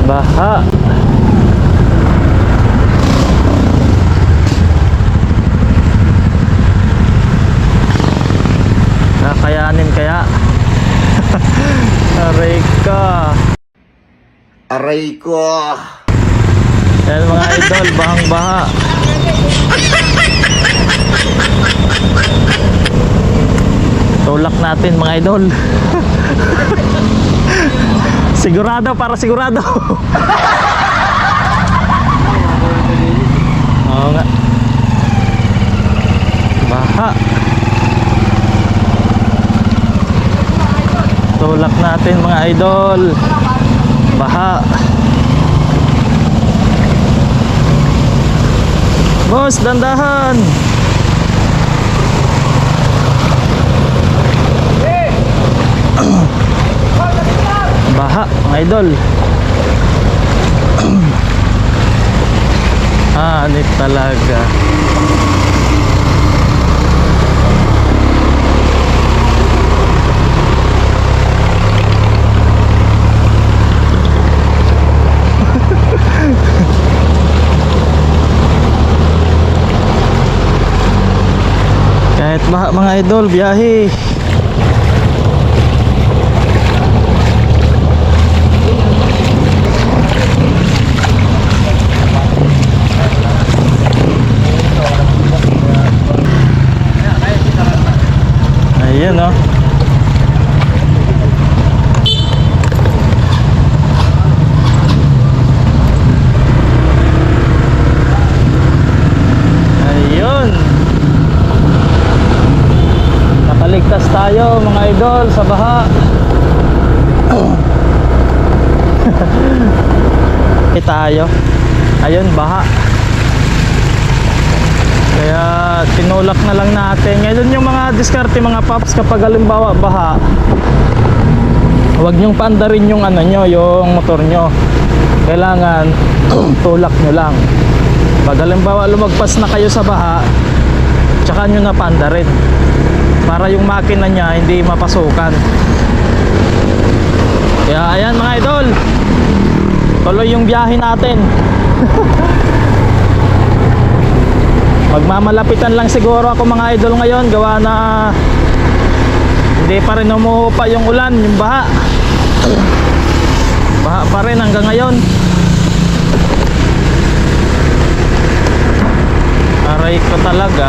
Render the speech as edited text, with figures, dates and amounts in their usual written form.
Baha. Kakayanin kaya? Aray ka. Aray ko. Yan mga idol, bahang baha. Tulak natin mga idol. Sigurado, para sigurado. Oo nga. Baha. Tulak natin mga idol. Baha. Boss, dandahan. Baha mga idol. Anit talaga. Kahit baha mga idol, biyahe. Ayan o. Ayun. Nakaligtas tayo mga idol sa baha. Tayo. Ayun, baha. Kaya tinulak na lang natin. Ngayon yung mga diskarte mga paps, kapag halimbawa baha, huwag nyong paandarin yung ano nyo, yung motor nyo. Kailangan tulak nyo lang. Pag halimbawa lumagpas na kayo sa baha, tsaka nyo na paandarin para yung makina nya hindi mapasukan. Kaya ayan mga idol, tuloy yung biyahe natin. Magmamalapitan lang siguro ako mga idol ngayon, gawa na hindi pa rin umuupa yung ulan, yung baha. Baha pa rin hanggang ngayon. Aray ko talaga.